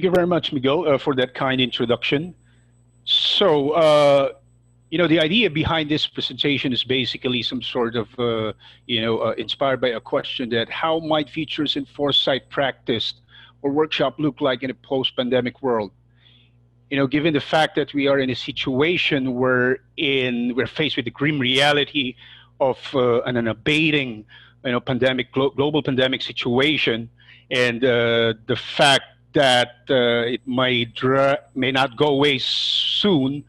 Thank you very much, Miguel, for that kind introduction. So, the idea behind this presentation is basically some sort of, inspired by a question that how might futures and foresight practiced or workshop look like in a post-pandemic world? Given the fact that we are in a situation where we're faced with the grim reality of an unabating, global pandemic situation, and the fact that it may not go away soon,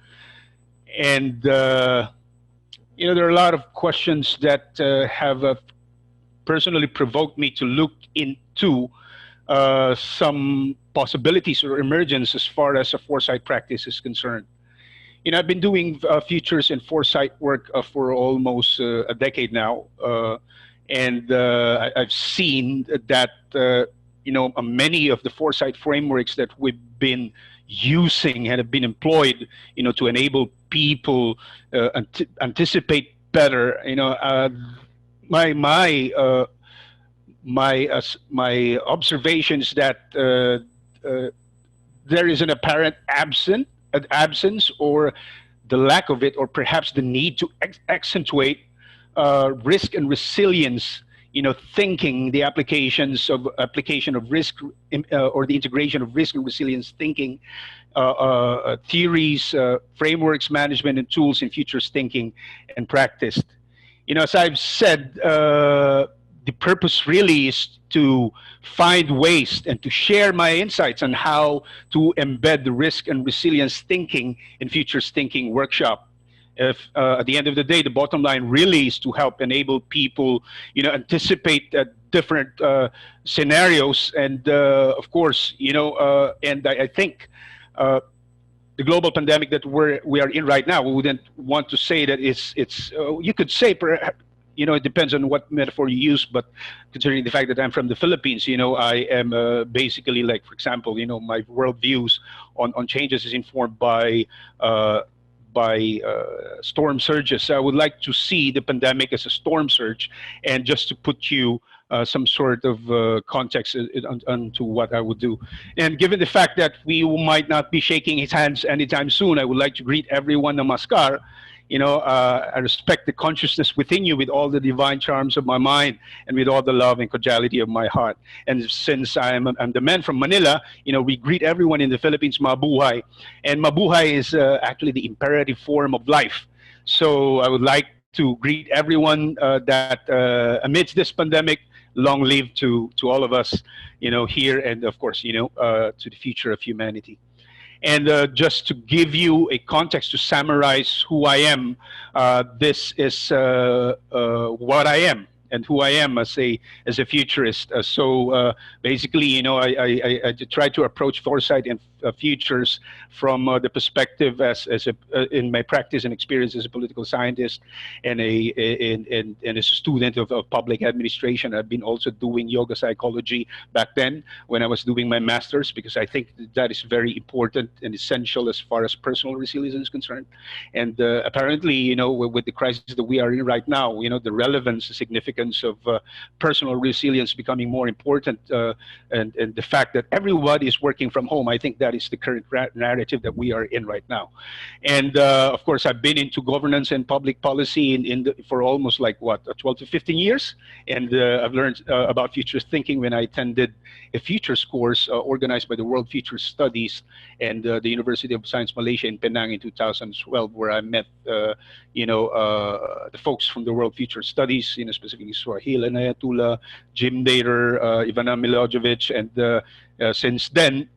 and there are a lot of questions that have personally provoked me to look into some possibilities or emergence as far as a foresight practice is concerned. I've been doing futures and foresight work for almost a decade now, and I've seen that many of the foresight frameworks that we've been using and have been employed, to enable people anticipate better. My observation is that there is an apparent absence or the lack of it, or perhaps the need to accentuate risk and resilience, thinking, the application of risk or the integration of risk and resilience thinking, theories, frameworks, management, and tools in futures thinking and practice. As I've said, the purpose really is to find ways and to share my insights on how to embed the risk and resilience thinking in futures thinking workshop. If at the end of the day, the bottom line really is to help enable people, anticipate different scenarios, and of course, and I think the global pandemic that we are in right now, we wouldn't want to say that it's you could say perhaps, it depends on what metaphor you use, but considering the fact that I'm from the Philippines, I am basically, like, for example, my worldviews on changes is informed by storm surges. I would like to see the pandemic as a storm surge, and just to put you some sort of context onto what I would do. And given the fact that we might not be shaking his hands anytime soon, I would like to greet everyone namaskar. I respect the consciousness within you with all the divine charms of my mind and with all the love and cordiality of my heart. And since I'm the man from Manila, we greet everyone in the Philippines, mabuhay. And mabuhay is actually the imperative form of life. So I would like to greet everyone that amidst this pandemic, long live to all of us, here, and of course, to the future of humanity. And just to give you a context to summarize who I am, this is what I am and who I am as a futurist. So basically, I try to approach foresight and futures from the perspective in my practice and experience as a political scientist and as a student of public administration. I've been also doing yoga psychology back then when I was doing my master's, because I think that is very important and essential as far as personal resilience is concerned. And apparently, with the crisis that we are in right now, the relevance, the significance of personal resilience becoming more important, and the fact that everybody is working from home, I think that is the current narrative that we are in right now. And of course, I've been into governance and public policy for almost 12 to 15 years. And I've learned about futures thinking when I attended a futures course organized by the World Futures Studies and the University of Science Malaysia in Penang in 2012, where I met the folks from the World Futures Studies, specifically Swahil Anayatullah, Jim Dater, Ivana Milojevic, and since then,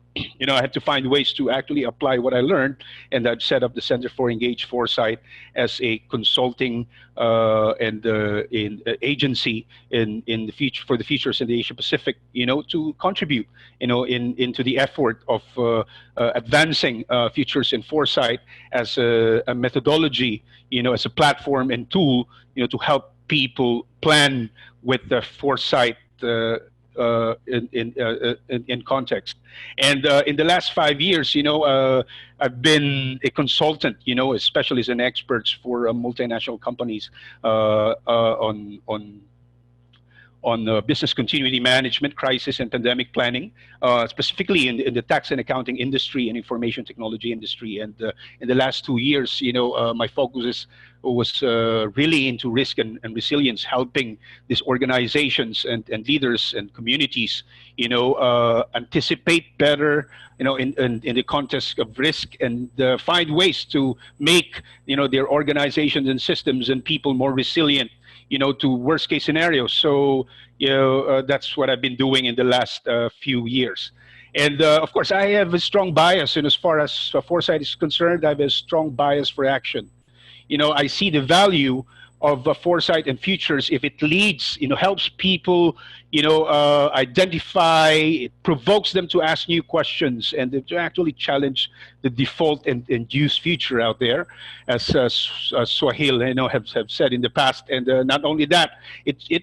I had to find ways to actually apply what I learned, and I've set up the Center for Engaged Foresight as a consulting and agency in the future for the futures in the Asia Pacific, to contribute, into the effort of advancing futures and foresight as a methodology, as a platform and tool, to help people plan with the foresight in context. And in the last 5 years, I've been a consultant, a specialist and experts for multinational companies on business continuity management, crisis and pandemic planning, specifically in the tax and accounting industry and information technology industry. And in the last 2 years, my was really into risk and resilience, helping these organizations and leaders and communities, anticipate better, in the context of risk, and find ways to make, their organizations and systems and people more resilient, to worst case scenarios. So, that's what I've been doing in the last few years. And of course, I have a strong bias, and as far as foresight is concerned, I have a strong bias for action. I see the value of foresight and futures if it leads, helps people, identify, it provokes them to ask new questions and to actually challenge the default and induced future out there, as Swahil, have said in the past. And not only that,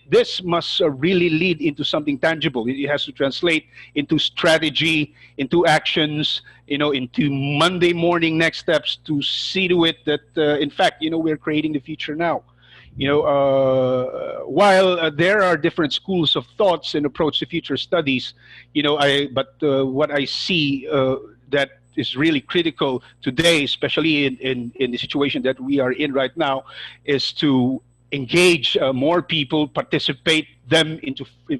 this must really lead into something tangible. It has to translate into strategy, into actions, into Monday morning next steps to see to it that, in fact, we're creating the future now. While there are different schools of thoughts and approach to future studies, what I see that is really critical today, especially in the situation that we are in right now, is to engage more people, participate them in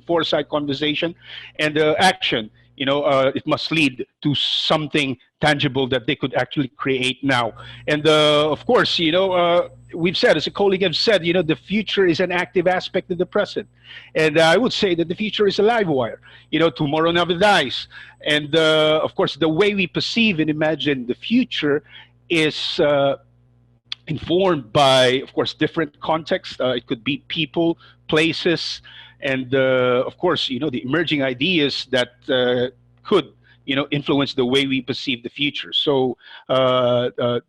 foresight conversation and action. It must lead to something tangible that they could actually create now. And of course, we've said, as a colleague have said, the future is an active aspect of the present. And I would say that the future is a live wire. Tomorrow never dies. And of course, the way we perceive and imagine the future is informed by, of course, different contexts. It could be people, places, and of course, the emerging ideas that could, influence the way we perceive the future. So, the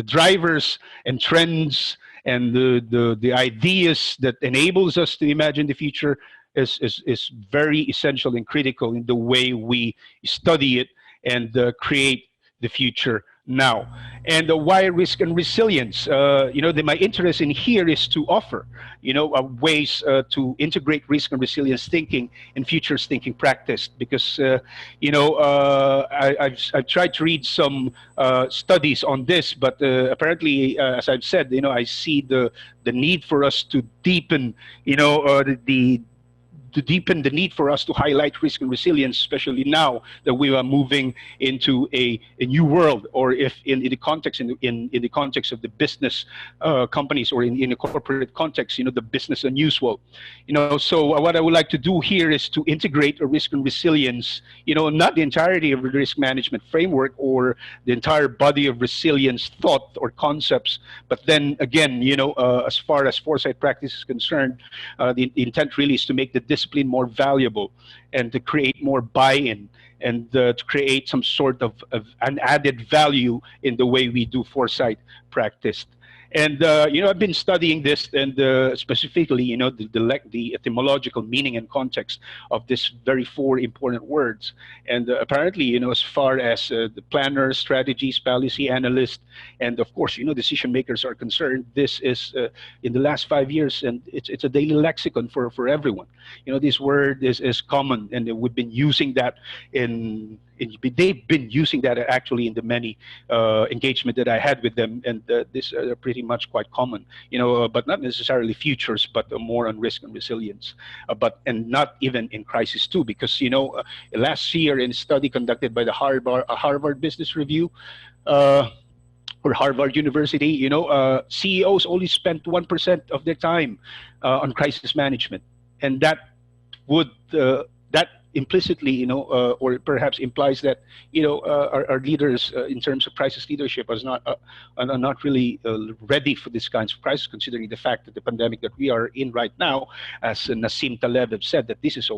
drivers and trends and the ideas that enables us to imagine the future is very essential and critical in the way we study it and create the future now. And why risk and resilience? My interest in here is to offer, ways to integrate risk and resilience thinking in futures thinking practice. Because, I've tried to read some studies on this, but apparently, as I've said, I see the need for us to deepen, the need for us to highlight risk and resilience, especially now that we are moving into a new world, or if in the context in the context of the business companies, or in a corporate context, the business unusual. So what I would like to do here is to integrate a risk and resilience, not the entirety of the risk management framework or the entire body of resilience thought or concepts, but then again, as far as foresight practice is concerned, the intent really is to make the discipline more valuable and to create more buy-in and to create some sort of an added value in the way we do foresight practice. And I've been studying this, and specifically, the etymological meaning and context of this very four important words. And apparently, as far as the planner, strategies, policy analyst, and of course, decision makers are concerned, this is in the last 5 years, and it's a daily lexicon for everyone. This word is common, and we've been using that they've been using that actually in the many engagement that I had with them, and this are pretty much quite common, but not necessarily futures, but more on risk and resilience, and not even in crisis too, because last year in a study conducted by the Harvard Business Review, or Harvard University, CEOs only spent 1% of their time on crisis management, and that would that implicitly, or perhaps implies that, our leaders in terms of crisis leadership are not really ready for this kinds of crisis, considering the fact that the pandemic that we are in right now, as Nassim Taleb have said, that this is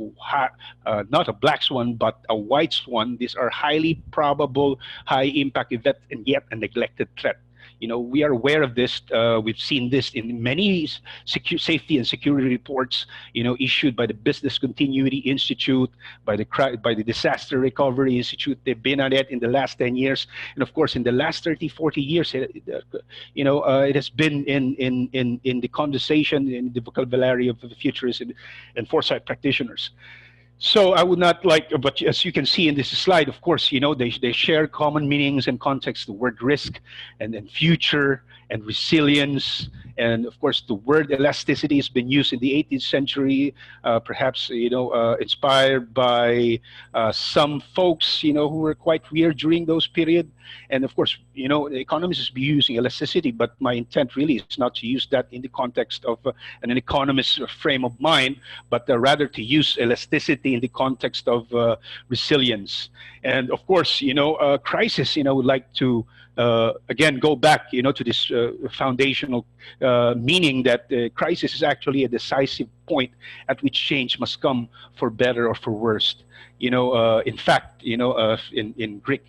not a black swan, but a white swan. These are highly probable, high impact events, and yet a neglected threat. We are aware of this. We've seen this in many safety and security reports, issued by the Business Continuity Institute, by the Disaster Recovery Institute. They've been at it in the last 10 years. And of course, in the last 30, 40 years, it has been in the conversation, in the vocabulary of the futurists and foresight practitioners. So I would not but as you can see in this slide, of course, they share common meanings and context, the word risk and then future and resilience. And of course, the word elasticity has been used in the 18th century, perhaps, inspired by some folks, who were quite weird during those period. And of course, the economists be using elasticity, but my intent really is not to use that in the context of an economist's frame of mind, but rather to use elasticity in the context of resilience. And of course, crisis, would like to again go back, to this foundational meaning that crisis is actually a decisive point at which change must come for better or for worse. In fact, in Greek,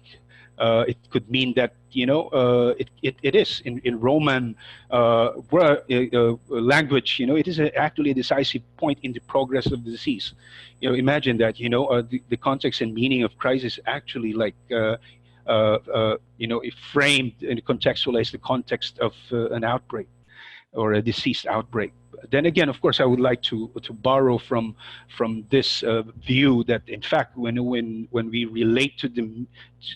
it could mean that it is in Roman language. It is actually a decisive point in the progress of the disease. Imagine that. The context and meaning of crisis actually it framed and contextualized the context of an outbreak or a disease outbreak. Then again, of course, I would like to borrow from this view that, in fact, when we relate to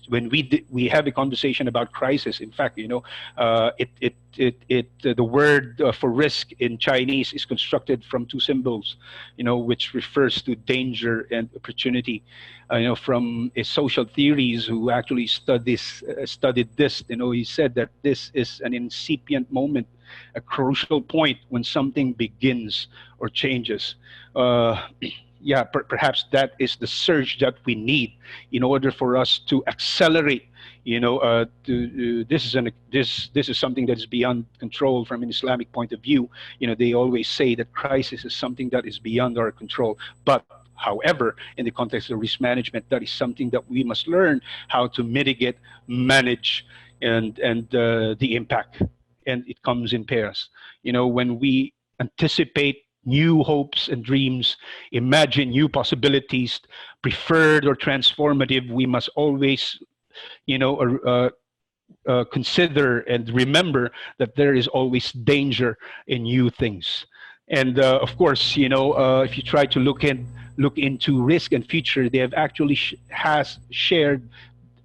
when we have a conversation about crisis, in fact, the word for risk in Chinese is constructed from two symbols, which refers to danger and opportunity. From a social theories who actually studied this, he said that this is an incipient moment, a crucial point when something begins or changes. Perhaps that is the surge that we need in order for us to accelerate. This is something that is beyond control from an Islamic point of view. They always say that crisis is something that is beyond our control. But however, in the context of risk management, that is something that we must learn how to mitigate, manage, and the impact. And it comes in pairs. When we anticipate new hopes and dreams, imagine new possibilities, preferred or transformative, we must always, consider and remember that there is always danger in new things. And of course, if you try to look into risk and future, they have actually shared.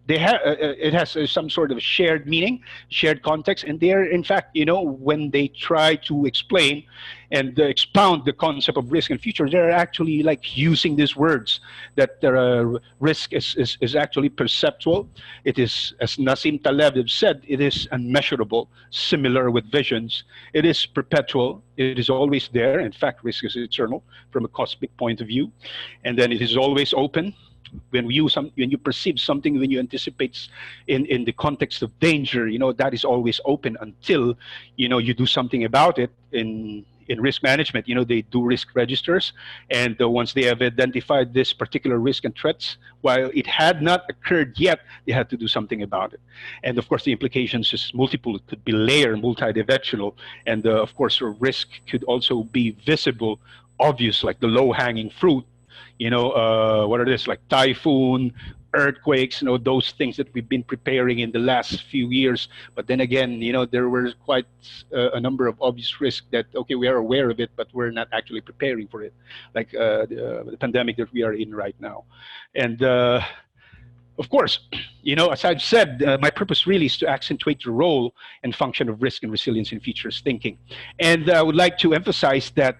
It has some sort of shared meaning, shared context, and they're, in fact, when they try to explain and expound the concept of risk and future, they're actually using these words that risk is actually perceptual. It is, as Nassim Taleb said, it is unmeasurable, similar with visions. It is perpetual. It is always there. In fact, risk is eternal from a cosmic point of view. And then it is always open. When you perceive something, when you anticipate in the context of danger, that is always open until you do something about it. In risk management, they do risk registers, and once they have identified this particular risk and threats, while it had not occurred yet, they had to do something about it. And of course, the implications is multiple. It could be layered, multidimensional, and of course, risk could also be visible, obvious, like the low-hanging fruit. What are this, like typhoon, earthquakes, those things that we've been preparing in the last few years. But then again, there were quite a number of obvious risks that, okay, we are aware of it, but we're not actually preparing for it, like the pandemic that we are in right now. And of course, as I've said, my purpose really is to accentuate the role and function of risk and resilience in futures thinking. And I would like to emphasize that,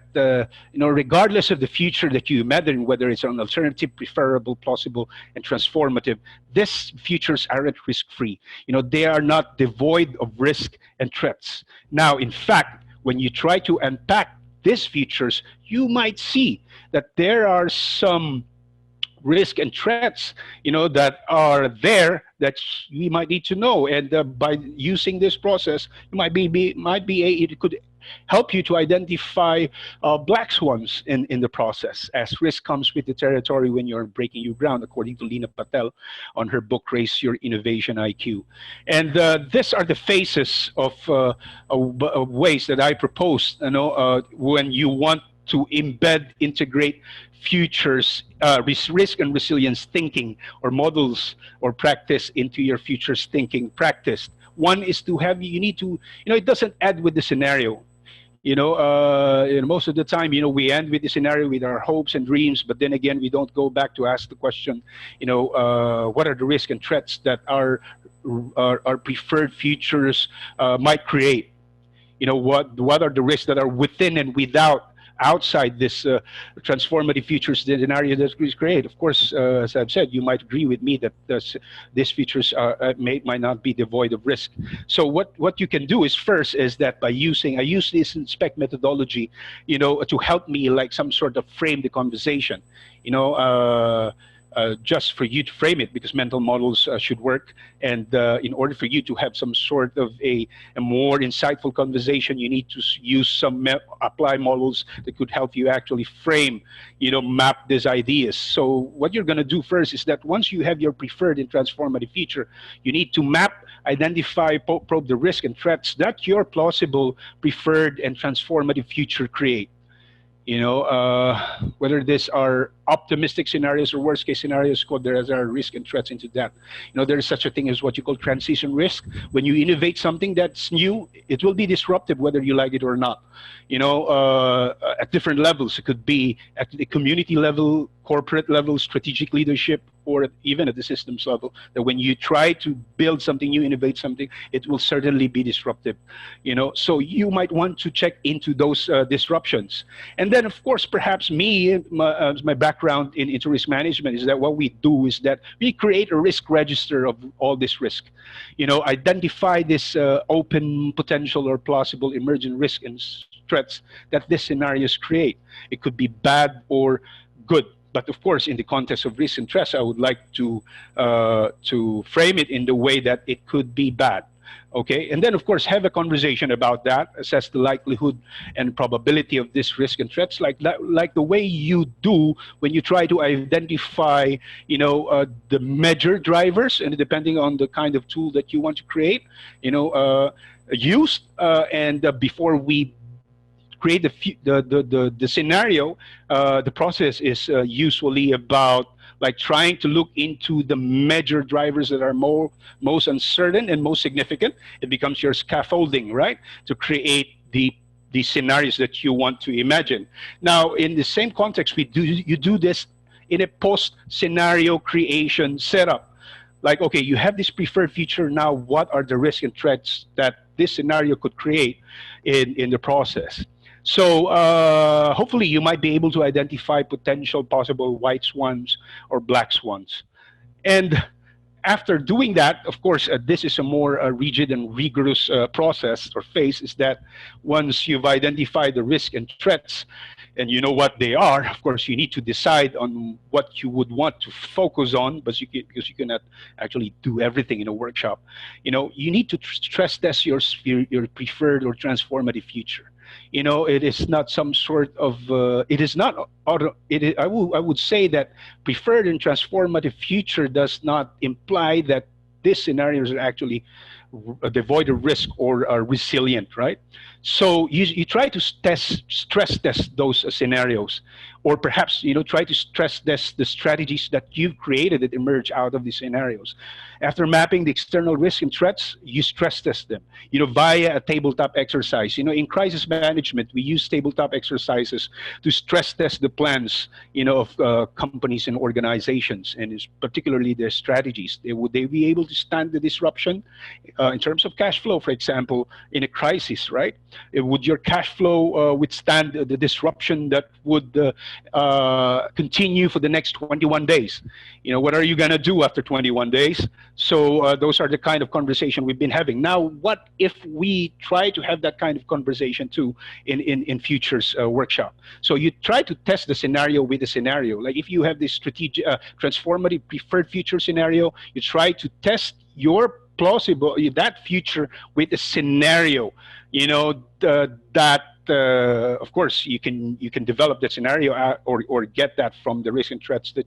regardless of the future that you imagine, whether it's an alternative, preferable, plausible, and transformative, these futures aren't risk-free. They are not devoid of risk and threats. Now, in fact, when you try to unpack these futures, you might see that there are some risk and threats, that are there that we might need to know. And by using this process, it could help you to identify black swans in the process, as risk comes with the territory when you're breaking your ground, according to Lena Patel on her book, Raise Your Innovation IQ. And these are the phases of ways that I propose, when you want to embed, integrate futures, risk and resilience thinking or models or practice into your futures thinking practice. One is to have, you need to, it doesn't add with the scenario. Most of the time, we end with the scenario with our hopes and dreams, but then again, we don't go back to ask the question, what are the risks and threats that our preferred futures might create? What are the risks that are within and without, outside this transformative futures scenario that we create? Of course, as I've said, you might agree with me that these futures might not be devoid of risk. So what you can do is, first, is that I use this inspect methodology, to help me like some sort of frame the conversation, just for you to frame it, because mental models should work. And in order for you to have some sort of a more insightful conversation, you need to use some apply models that could help you actually frame, map these ideas. So what you're going to do first is that once you have your preferred and transformative feature, you need to map, identify, probe the risk and threats that your plausible, preferred, and transformative future create. Whether these are optimistic scenarios or worst case scenarios, there are risk and threats into that. There is such a thing as what you call transition risk. When you innovate something that's new, it will be disruptive whether you like it or not. At different levels. It could be at the community level, corporate level, strategic leadership, or even at the systems level, that when you try to build something new, innovate something, it will certainly be disruptive. So you might want to check into those disruptions. And then, of course, perhaps my background into risk management is that what we do is that we create a risk register of all this risk. Identify this open potential or plausible emergent risk and threats that these scenarios create. It could be bad or good. But of course, in the context of risk and threats, I would like to frame it in the way that it could be bad. Okay, and then of course have a conversation about that, assess the likelihood and probability of this risk and threats, like the way you do when you try to identify, the major drivers, and depending on the kind of tool that you want to create, use, and before we create the scenario, the process is usually about like trying to look into the major drivers that are most uncertain and most significant. It becomes your scaffolding, right, to create the scenarios that you want to imagine. Now, in the same context, you do this in a post-scenario creation setup. Like, okay, you have this preferred feature. Now, what are the risks and threats that this scenario could create in the process? So hopefully you might be able to identify potential possible white swans or black swans. And after doing that, of course, this is a more rigid and rigorous process or phase, is that once you've identified the risk and threats and you know what they are, of course, you need to decide on what you would want to focus on, because you cannot actually do everything in a workshop. You need to stress test your preferred or transformative future. It is not some sort of, it is not, I would say that preferred and transformative future does not imply that these scenarios are actually devoid of risk or are resilient, right? So you try to stress test those scenarios, or perhaps try to stress test the strategies that you've created that emerge out of these scenarios. After mapping the external risks and threats, you stress test them, via a tabletop exercise. In crisis management, we use tabletop exercises to stress test the plans, of companies and organizations, and particularly their strategies. Would they be able to stand the disruption in terms of cash flow, for example, in a crisis, right? Would your cash flow withstand the disruption that would continue for the next 21 days? What are you going to do after 21 days? So those are the kind of conversation we've been having. Now, what if we try to have that kind of conversation too in Futures workshop? So you try to test the scenario with the scenario. Like if you have this strategic, transformative preferred future scenario, you try to test your plausible that future with a scenario, that of course you can develop that scenario or get that from the risk and threats that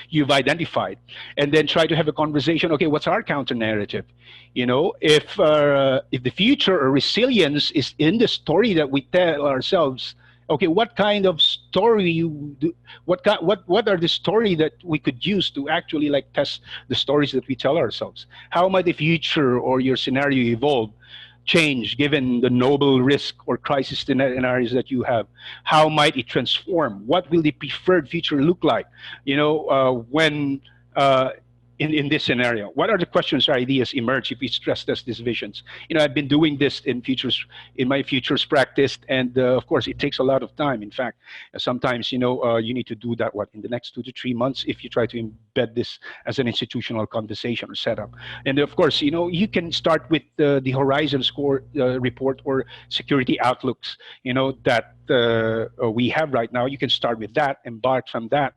you've identified, and then try to have a conversation. Okay, what's our counter narrative? If the future or resilience is in the story that we tell ourselves, okay, what kind of story what are the story that we could use to actually like test the stories that we tell ourselves? How might the future or your scenario evolve, change given the noble risk or crisis scenarios that you have? How might it transform? What will the preferred future look like? When in this scenario, what are the questions or ideas emerge if we stress test these visions? I've been doing this in my futures practice, and of course, it takes a lot of time. In fact, sometimes you need to do that in the next 2 to 3 months if you try to embed this as an institutional conversation or setup. And of course, you can start with the Horizon Score report or security outlooks, that we have right now. You can start with that, embark from that,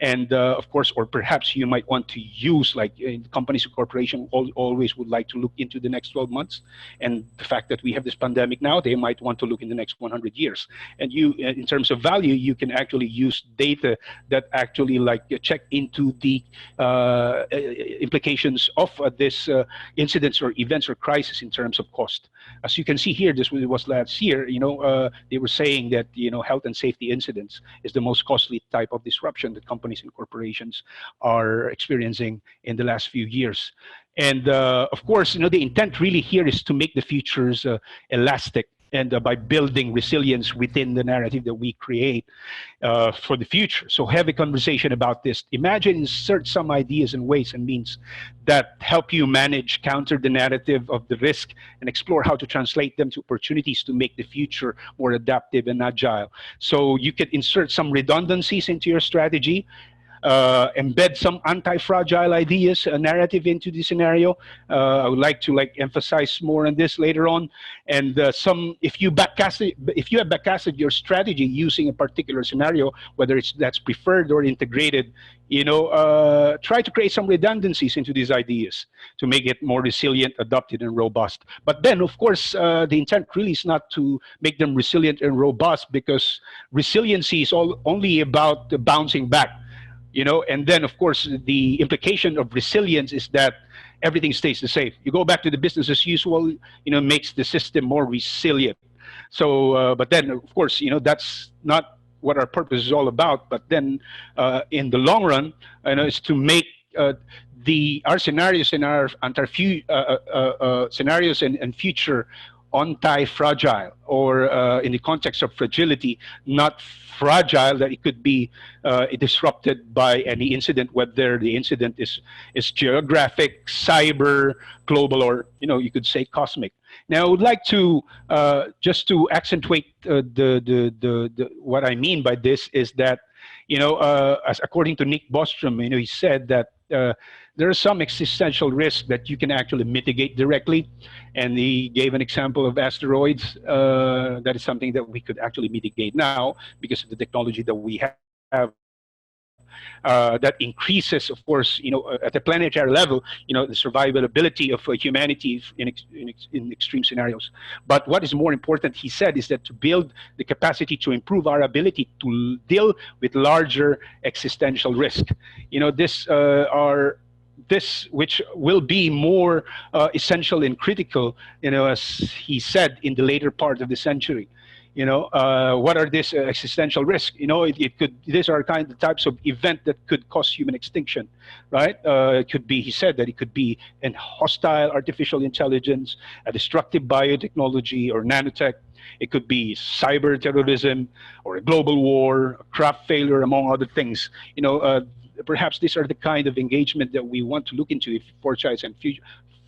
and of course, or perhaps you might want to use, like companies and corporations always would like to look into the next 12 months, and the fact that we have this pandemic now, they might want to look in the next 100 years. And in terms of value, you can actually use data that actually check into the implications of this incidents or events or crisis in terms of cost. As you can see here, this was last year. They were saying that health and safety incidents is the most costly type of disruption that companies and corporations are experiencing in the last few years. And of course, the intent really here is to make the futures elastic, and by building resilience within the narrative that we create for the future. So have a conversation about this. Imagine, insert some ideas and ways and means that help you manage, counter the narrative of the risk, and explore how to translate them to opportunities to make the future more adaptive and agile. So you could insert some redundancies into your strategy, embed some anti-fragile ideas, a narrative into the scenario. I would like to emphasize more on this later on. And if you have backcasted your strategy using a particular scenario, whether that's preferred or integrated, try to create some redundancies into these ideas to make it more resilient, adapted, and robust. But then, of course, the intent really is not to make them resilient and robust, because resiliency is only about the bouncing back. And then of course the implication of resilience is that everything stays the same. You go back to the business as usual, makes the system more resilient. So, but then of course, that's not what our purpose is all about. But then in the long run, is to make our scenarios and our scenarios and future anti-fragile, or in the context of fragility, not fragile, that it could be disrupted by any incident, whether the incident is geographic, cyber, global, or you could say cosmic. Now, I would like to just to accentuate what I mean by this is that as according to Nick Bostrom, he said that there are some existential risks that you can actually mitigate directly, and he gave an example of asteroids. That is something that we could actually mitigate now because of the technology that we have. That increases, of course, at the planetary level, the survivability of humanity in extreme scenarios. But what is more important, he said, is that to build the capacity to improve our ability to deal with larger existential risk. This which will be more essential and critical, as he said, in the later part of the century. What are these existential risks? These are the types of event that could cause human extinction, right? It could be, he said that it could be a hostile artificial intelligence, a destructive biotechnology or nanotech. It could be cyber terrorism or a global war, a crop failure, among other things. Perhaps these are the kind of engagement that we want to look into if Foresight and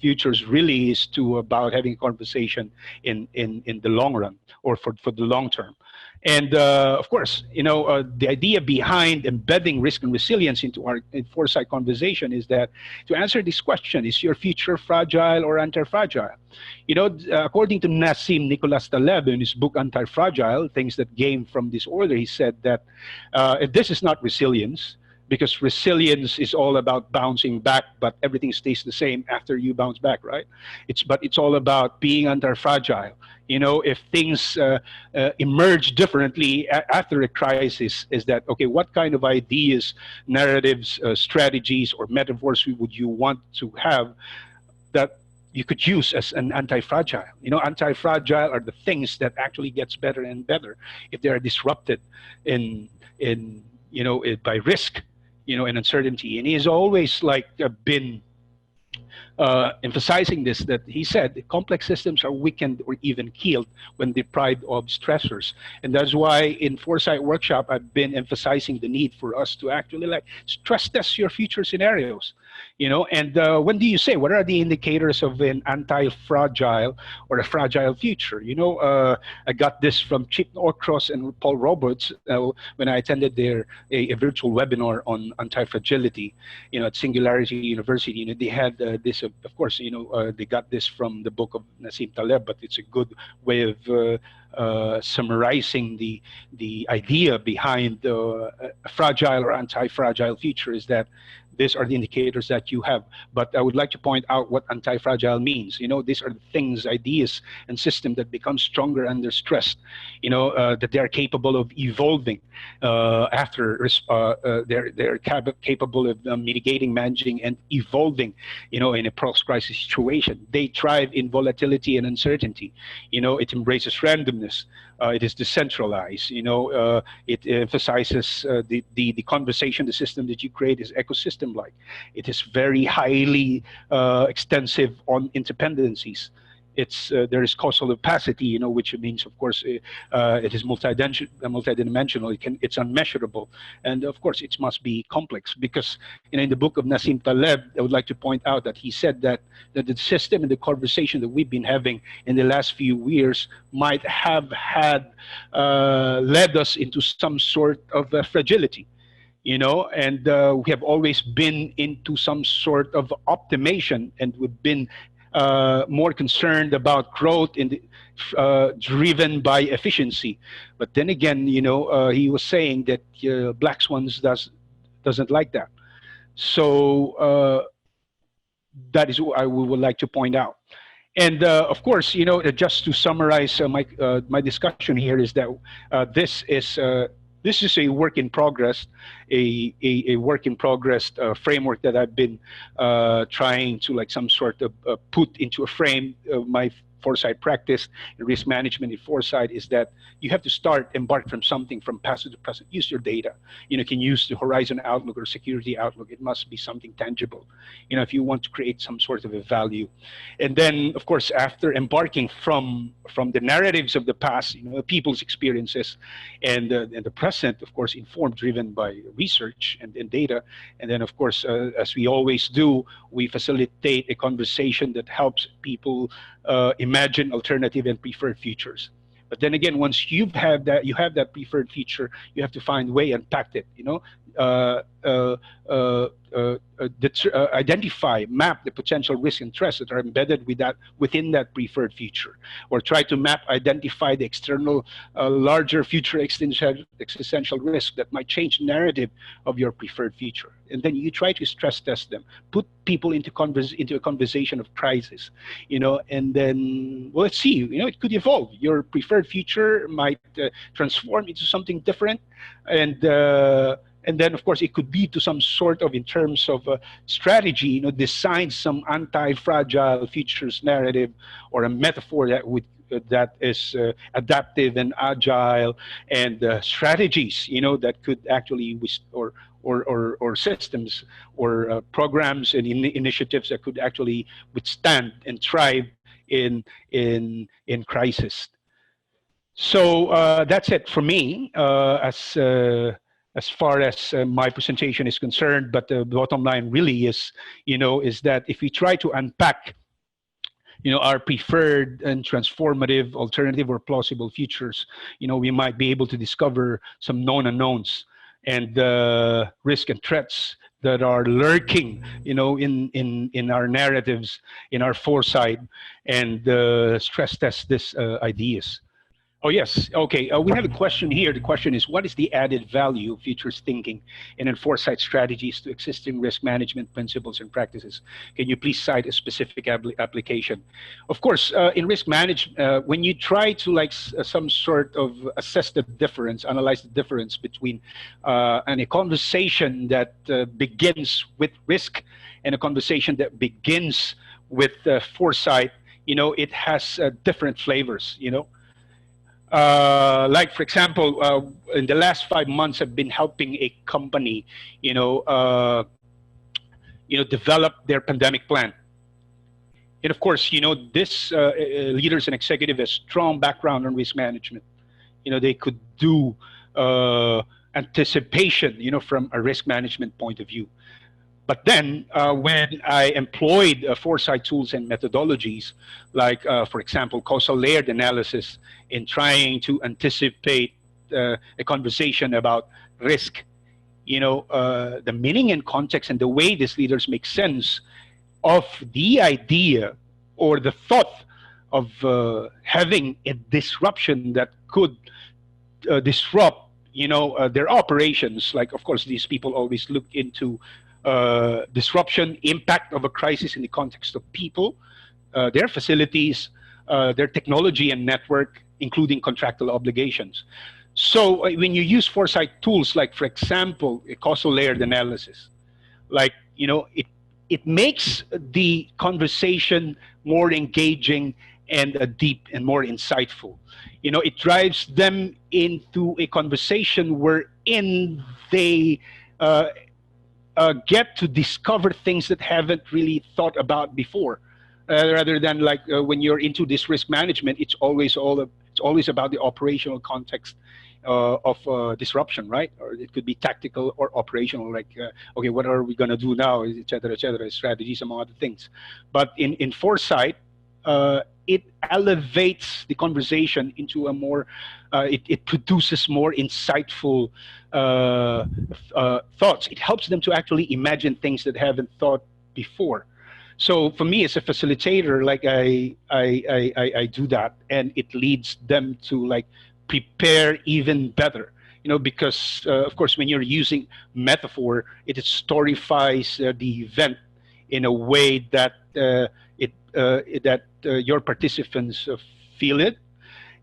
Futures really is about having a conversation in the long run, or for the long term. And of course, the idea behind embedding risk and resilience into our Foresight conversation is that to answer this question, is your future fragile or anti-fragile? According to Nassim Nicholas Taleb in his book Antifragile, Things That Came from Disorder, he said that this is not resilience, because resilience is all about bouncing back, but everything stays the same after you bounce back, right? But it's all about being anti-fragile. You know, if things emerge differently after a crisis, is that okay? What kind of ideas, narratives, strategies, or metaphors would you want to have that you could use as an anti-fragile? You know, anti-fragile are the things that actually gets better and better if they are disrupted in by risk, you know, and uncertainty. And he has always like been emphasizing this, that he said complex systems are weakened or even killed when deprived of stressors. And that's why in Foresight Workshop, I've been emphasizing the need for us to actually like stress test your future scenarios. You know, and when do you say, what are the indicators of an anti-fragile or a fragile future? You know, I got this from Chip Norcross and Paul Roberts when I attended a virtual webinar on antifragility, you know, at Singularity University. You know, they had this, of course, you know, they got this from the book of Nassim Taleb, but it's a good way of summarizing the idea behind a fragile or anti-fragile future, is that these are the indicators that you have. But I would like to point out what anti-fragile means. You know, these are the things, ideas, and systems that become stronger under stress. You know, that they are capable of evolving after they're capable of mitigating, managing, and evolving. You know, in a post-crisis situation, they thrive in volatility and uncertainty. You know, it embraces randomness. It is decentralized. You know, it emphasizes the conversation, the system that you create is ecosystem-like. It is very highly extensive on interdependencies. There is causal opacity, you know, which means, of course, it is multidimensional. It's unmeasurable, and of course, it must be complex. Because, you know, in the book of Nassim Taleb, I would like to point out that he said that the system and the conversation that we've been having in the last few years might have had led us into some sort of fragility. You know, and we have always been into some sort of optimization, and we've been more concerned about growth driven by efficiency. But then again, you know, he was saying that Black Swans doesn't like that. So that is what I would like to point out. And of course, you know, just to summarize my discussion here, is that this is a work in progress, a work in progress framework that I've been trying to like some sort of put into a frame. My foresight practice and risk management in foresight is that you have to embark from something from past to present. Use your data. You know, you can use the horizon outlook or security outlook. It must be something tangible, you know, if you want to create some sort of a value. And then, of course, after embarking from the narratives of the past, you know, people's experiences, and the present, of course, informed, driven by research and data. And then, of course, as we always do, we facilitate a conversation that helps people imagine alternative and preferred futures. But then again, once you have that preferred future, you have to find a way and unpack it. You know, identify, map the potential risks and threats that are embedded within that preferred future, or try to identify the external, larger future existential risk that might change the narrative of your preferred future. And then you try to stress test them, put people into a conversation of crisis, you know, and then, well, let's see, you know, it could evolve. Your preferred future might transform into something different, and then, of course, it could lead to some sort of, in terms of strategy, you know, design some anti-fragile futures narrative or a metaphor that is adaptive and agile, and strategies, you know, that could actually or systems or programs and initiatives that could actually withstand and thrive in crisis. So that's it for me as far as my presentation is concerned. But the bottom line really is, you know, is that if we try to unpack, you know, our preferred and transformative, alternative, or plausible futures, you know, we might be able to discover some known unknowns and risk and threats that are lurking, you know, in our narratives, in our foresight, and stress test these ideas. Oh, yes. Okay. We have a question here. The question is, what is the added value of futures thinking and in foresight strategies to existing risk management principles and practices? Can you please cite a specific application? Of course, in risk management, when you try to like some sort of assess the difference, analyze the difference between a conversation that begins with risk and a conversation that begins with foresight, it has different flavors, like for example, in the last 5 months, I've been helping a company, you know, uh, develop their pandemic plan. And of course, this leaders and executive has strong background on risk management. They could do anticipation, from a risk management point of view. But then when I employed foresight tools and methodologies, like, for example, causal layered analysis in trying to anticipate a conversation about risk, the meaning and context and the way these leaders make sense of the idea or the thought of having a disruption that could disrupt their operations. Like, of course, these people always look into disruption, impact of a crisis in the context of people, their facilities, their technology and network, including contractual obligations. So when you use foresight tools, like for example, a causal layered analysis, like, it makes the conversation more engaging and deep and more insightful. It drives them into a conversation wherein they get to discover things that haven't really thought about before. Rather than like when you're into this risk management, it's always about the operational context of disruption, right? Or it could be tactical or operational, like okay, what are we going to do now, et cetera, strategies, among other things. But in foresight, it elevates the conversation into a more it produces more insightful thoughts. It helps them to actually imagine things that haven't thought before. So for me as a facilitator, like I do that, and it leads them to like prepare even better. Because of course, when you're using metaphor, it storyfies the event in a way that your participants feel it,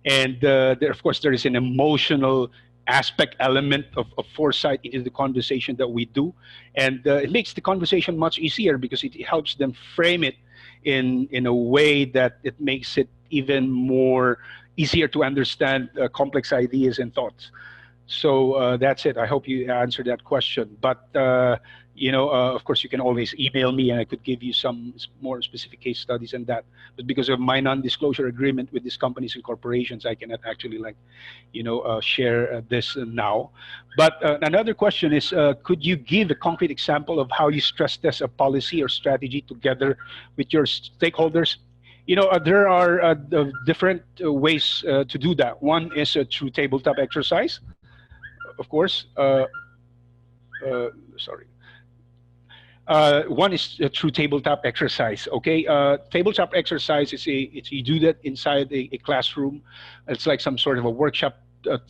and there, of course, there is an emotional aspect element of foresight into the conversation that we do, and it makes the conversation much easier because it helps them frame it in a way that it makes it even more easier to understand complex ideas and thoughts. So that's it. I hope you answered that question. But of course, you can always email me, and I could give you some more specific case studies and that. But because of my non-disclosure agreement with these companies and corporations, I cannot actually share this now. But another question is, could you give a concrete example of how you stress test a policy or strategy together with your stakeholders? There are different ways to do that. One is through tabletop exercise, of course. Sorry. One is through tabletop exercise. Okay, tabletop exercise is you do that inside a classroom. It's like some sort of a workshop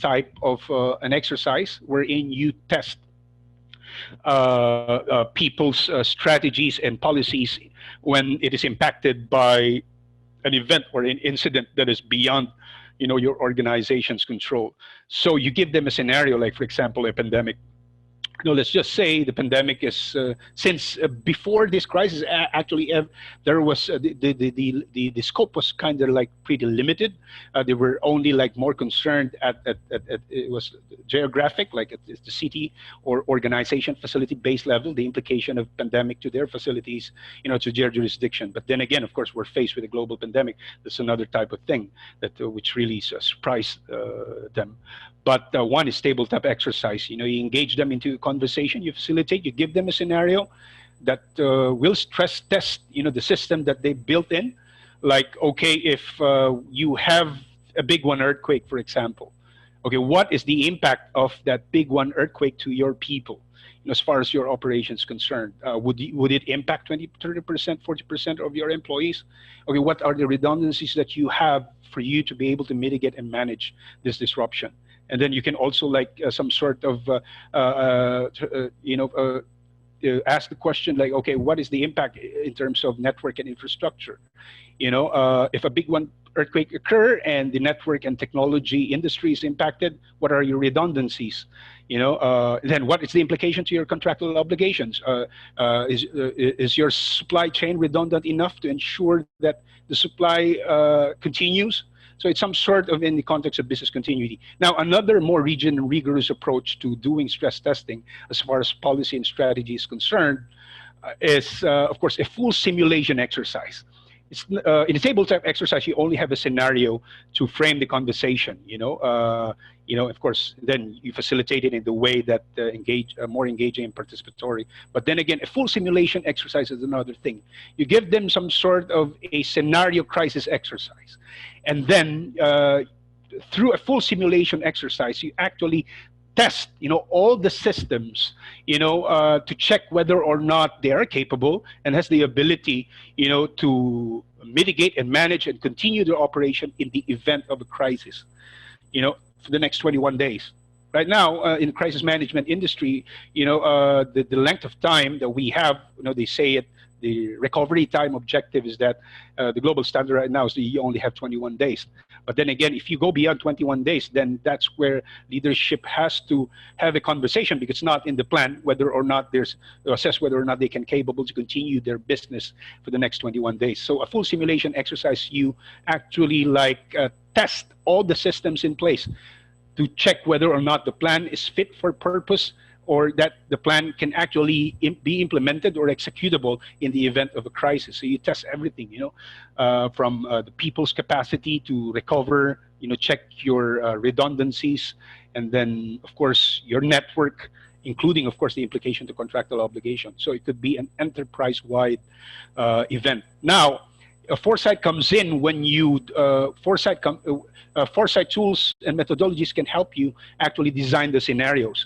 type of an exercise wherein you test people's strategies and policies when it is impacted by an event or an incident that is beyond your organization's control. So you give them a scenario, like for example a pandemic. Let's just say the pandemic is since before this crisis actually there was the scope was kind of like pretty limited. They were only like more concerned at it was geographic, like at the city or organization facility based level, the implication of pandemic to their facilities, to their jurisdiction. But then again, of course, we're faced with a global pandemic. That's another type of thing that which really surprised them. But one is tabletop exercise. You engage them into a conversation, you facilitate, you give them a scenario that will stress test, the system that they built in. Like, okay, if you have a big one earthquake, for example, Okay, what is the impact of that big one earthquake to your people? As far as your operations concerned, would it impact 20, 30%, 40% of your employees? Okay, what are the redundancies that you have for you to be able to mitigate and manage this disruption? And then you can also like some sort of, ask the question like, okay, what is the impact in terms of network and infrastructure? If a big one earthquake occur and the network and technology industry is impacted, what are your redundancies? Then what is the implication to your contractual obligations? Is your supply chain redundant enough to ensure that the supply continues? So it's some sort of in the context of business continuity. Now, another more rigorous approach to doing stress testing as far as policy and strategy is concerned is, of course, a full simulation exercise. In a tabletop exercise, you only have a scenario to frame the conversation. Of course, then you facilitate it in the way that more engaging and participatory. But then again, a full simulation exercise is another thing. You give them some sort of a scenario crisis exercise, and then through a full simulation exercise, you actually test, all the systems, to check whether or not they are capable and has the ability, to mitigate and manage and continue their operation in the event of a crisis, for the next 21 days. Right now, in the crisis management industry, the length of time that we have, they say it, the recovery time objective is that the global standard right now is that you only have 21 days. But then again, if you go beyond 21 days, then that's where leadership has to have a conversation, because it's not in the plan whether or not assess whether or not they can capable to continue their business for the next 21 days. So a full simulation exercise, you actually test all the systems in place to check whether or not the plan is fit for purpose, or that the plan can actually be implemented or executable in the event of a crisis. So you test everything, from the people's capacity to recover, check your redundancies, and then, of course, your network, including, of course, the implication to contractual obligation. So it could be an enterprise-wide event. Now, foresight comes in when you, foresight tools and methodologies can help you actually design the scenarios.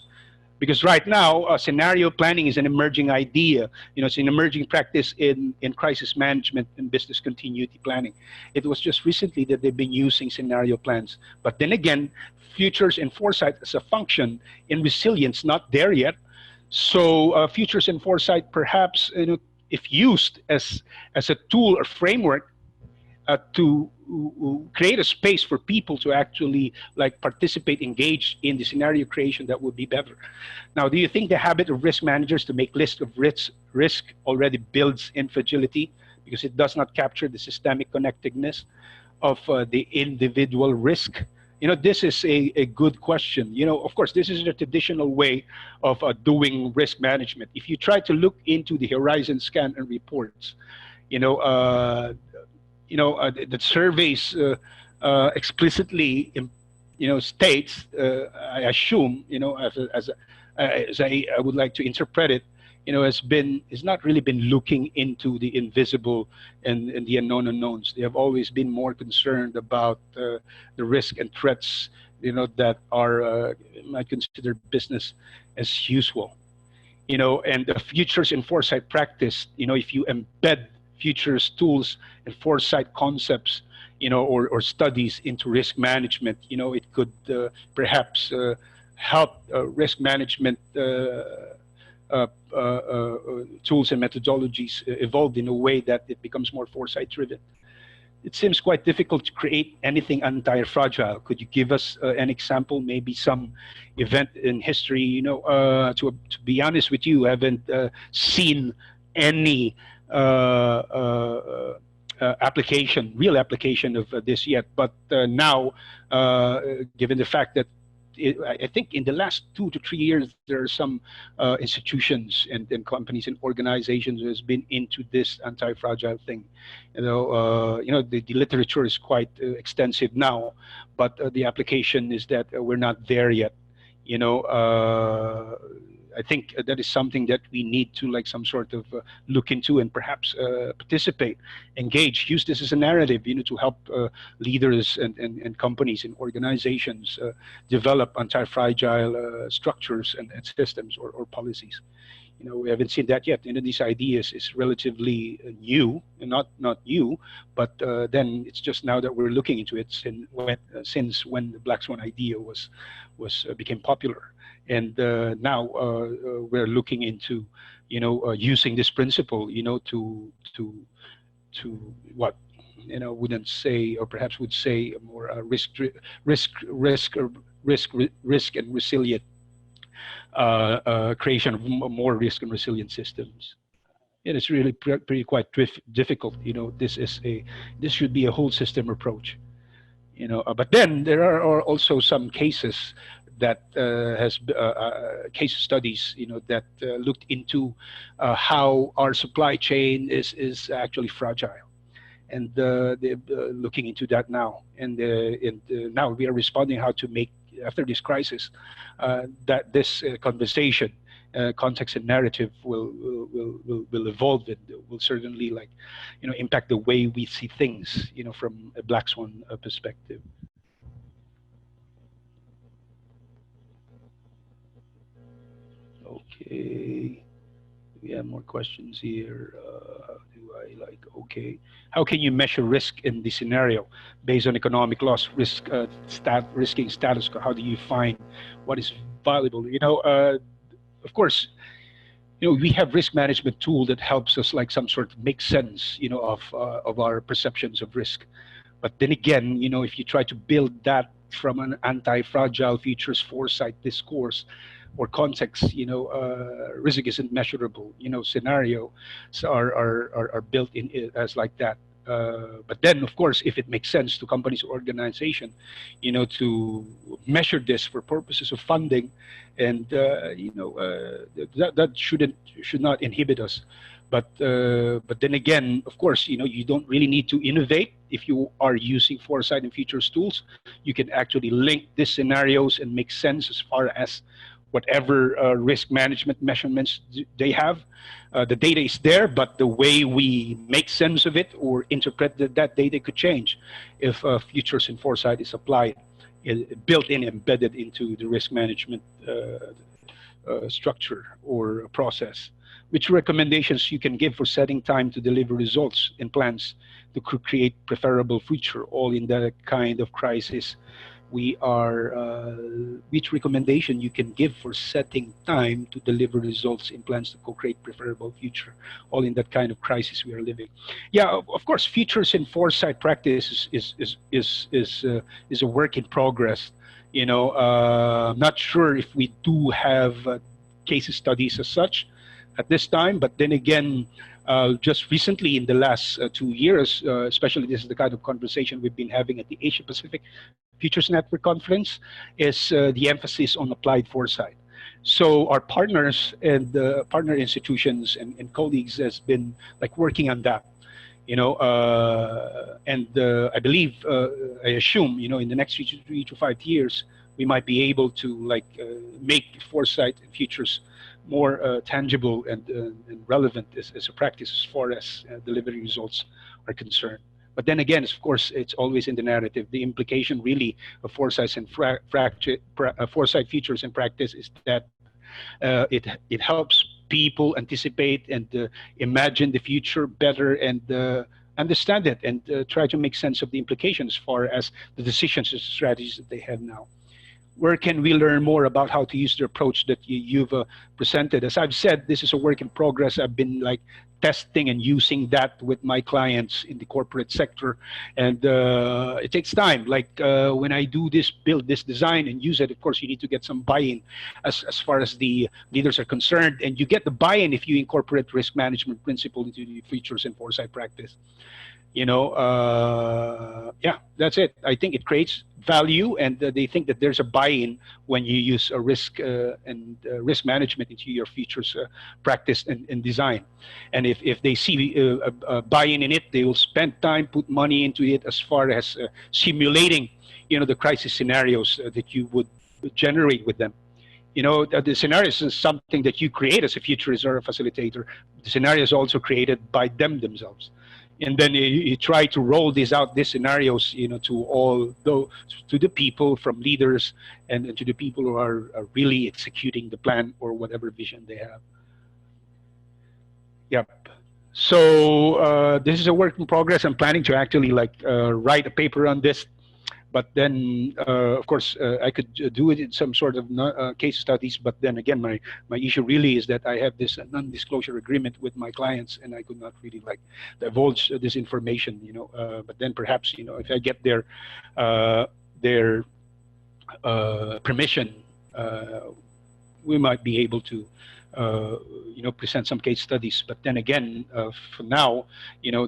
Because right now, scenario planning is an emerging idea. It's an emerging practice in crisis management and business continuity planning. It was just recently that they've been using scenario plans. But then again, futures and foresight as a function in resilience, not there yet. So futures and foresight, perhaps, if used as a tool or framework to create a space for people to actually participate, engage in the scenario creation, that would be better. Now, do you think the habit of risk managers to make lists of risk already builds in fragility, because it does not capture the systemic connectedness of the individual risk? This is a good question. Of course, this is the traditional way of doing risk management. If you try to look into the horizon scan and reports, the surveys explicitly, states, I assume, as I would like to interpret it, has not really been looking into the invisible and the unknown unknowns. They have always been more concerned about the risk and threats, that are might consider business as usual. And the futures and foresight practice, if you embed futures tools and foresight concepts, or studies into risk management, it could perhaps help risk management tools and methodologies evolve in a way that it becomes more foresight driven. It seems quite difficult to create anything anti-fragile. Could you give us an example, maybe some event in history? To be honest with you, I haven't seen any real application of this yet. But now, given the fact that I think in the last 2 to 3 years, there are some institutions and companies and organizations who has been into this anti-fragile thing. The literature is quite extensive now, but the application is that we're not there yet. I think that is something that we need to like some sort of look into and perhaps participate, engage, use this as a narrative, to help leaders and companies and organizations develop anti-fragile structures and systems or policies. We haven't seen that yet. These ideas is relatively new, and not new, but then it's just now that we're looking into it since when the Black Swan idea became popular, and now we're looking into using this principle to what wouldn't say, or perhaps would say more risk and resilient creation of more risk and resilient systems. And it's really pretty quite difficult. This should be a whole system approach. But then there are also some cases that case studies that looked into how our supply chain is actually fragile, and they're looking into that now, and now we are responding how to make, after this crisis, that this conversation, context and narrative will evolve, and will certainly impact the way we see things, from a Black Swan perspective. Okay, we have more questions here. Okay, how can you measure risk in this scenario based on economic loss, risking status? How do you find what is valuable? Of course, we have risk management tool that helps us some sort of make sense, of our perceptions of risk. But then again, if you try to build that from an anti-fragile futures foresight discourse or context, risk isn't measurable. Scenarios are built in as like that. But then, of course, if it makes sense to companies or organization, to measure this for purposes of funding, and that should not inhibit us. But then again, of course, you don't really need to innovate if you are using foresight and futures tools. You can actually link these scenarios and make sense as far as whatever risk management measurements they have. The data is there, but the way we make sense of it or interpret that data could change if futures and foresight is applied, built in, embedded into the risk management structure or process. Which recommendations you can give for setting time to deliver results and plans to create preferable future, all in that kind of crisis we are, which recommendation you can give for setting time to deliver results in plans to co-create preferable future, all in that kind of crisis we are living. Yeah, of course, futures and foresight practice is a work in progress. I'm not sure if we do have case studies as such at this time, but then again, just recently in the last 2 years, especially this is the kind of conversation we've been having at the Asia Pacific Futures Network Conference, is the emphasis on applied foresight. So our partners and partner institutions and colleagues has been working on that, and I believe, I assume, in the next 3 to 5 years, we might be able to make foresight and futures more tangible and relevant as a practice as far as delivering results are concerned. But then again, of course, it's always in the narrative. The implication really of foresight and foresight futures and practice is that it helps people anticipate and imagine the future better and understand it and try to make sense of the implications as far as the decisions and strategies that they have now. Where can we learn more about how to use the approach that you've presented? As I've said, this is a work in progress. I've been testing and using that with my clients in the corporate sector, and it takes time. When I do this, build this design and use it, of course, you need to get some buy-in as far as the leaders are concerned, and you get the buy-in if you incorporate risk management principle into the futures and foresight practice. Yeah, that's it. I think it creates value, and they think that there's a buy-in when you use a risk and risk management into your futures practice and design. And if they see a buy-in in it, they will spend time, put money into it as far as simulating, the crisis scenarios that you would generate with them. the scenarios is something that you create as a futurist or a facilitator. The scenario is also created by them themselves. And then you try to roll these scenarios, to all to the people, from leaders, and to the people who are really executing the plan or whatever vision they have. Yep. So this is a work in progress. I'm planning to actually write a paper on this, but then of course I could do it in some sort of case studies. But then again, my issue really is that I have this non-disclosure agreement with my clients, and I could not really divulge this information. But then perhaps if I get their permission, we might be able to present some case studies. But then again, for now,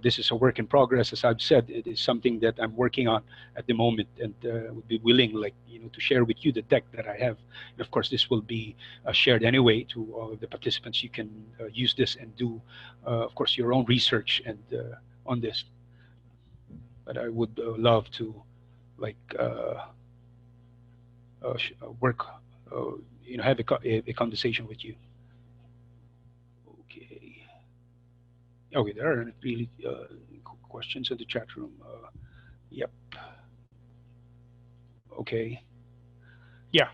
this is a work in progress. As I've said, it is something that I'm working on at the moment, and would be willing, to share with you the deck that I have. And of course, this will be shared anyway to all of the participants. You can use this and do, of course, your own research and on this. But I would love to, work, have a conversation with you. Okay, there are really questions in the chat room. Yep. Okay. Yeah.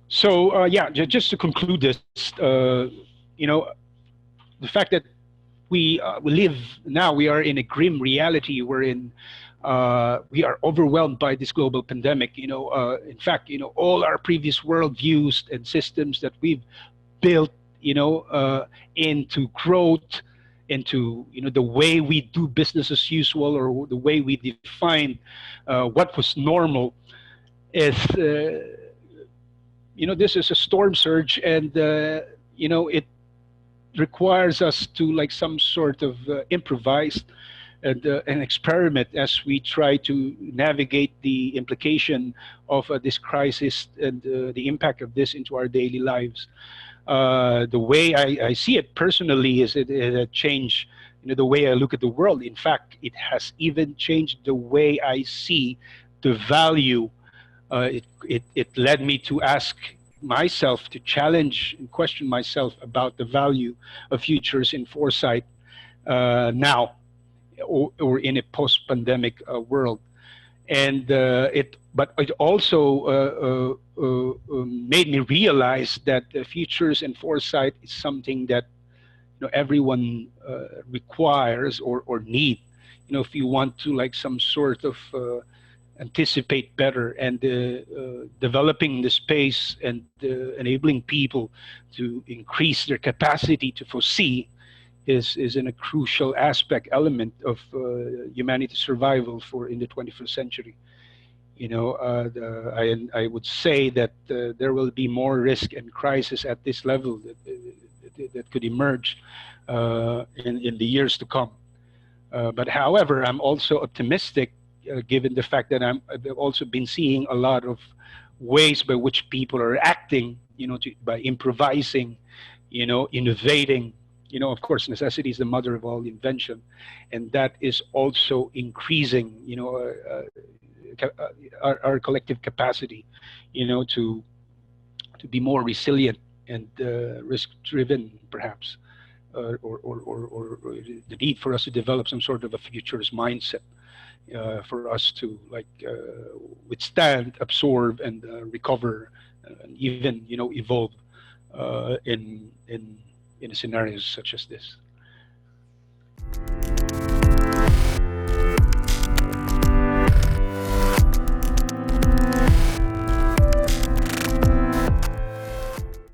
So yeah, just to conclude this, the fact that we live now, we are in a grim reality wherein we are overwhelmed by this global pandemic. In fact, all our previous worldviews and systems that we've built, into growth, into the way we do business as usual, or the way we define what was normal, is this is a storm surge, and it requires us to some sort of improvise and experiment as we try to navigate the implication of this crisis and the impact of this into our daily lives. The way I see it personally is it changed the way I look at the world. In fact, it has even changed the way I see the value. It led me to ask myself, to challenge and question myself about the value of futures in foresight now, or in a post-pandemic world. And but it also made me realize that futures and foresight is something that everyone requires or need. If you want to some sort of anticipate better, and developing the space and enabling people to increase their capacity to foresee is in a crucial element of humanity's survival in the 21st century. I would say that there will be more risk and crisis at this level that could emerge in the years to come. But however, I'm also optimistic, given the fact that I've also been seeing a lot of ways by which people are acting, by improvising, innovating. Of course, necessity is the mother of all invention, and that is also increasing, our collective capacity, to be more resilient and risk-driven, perhaps, or the need for us to develop some sort of a futures mindset, for us to withstand, absorb, and recover, and even evolve in scenarios such as this.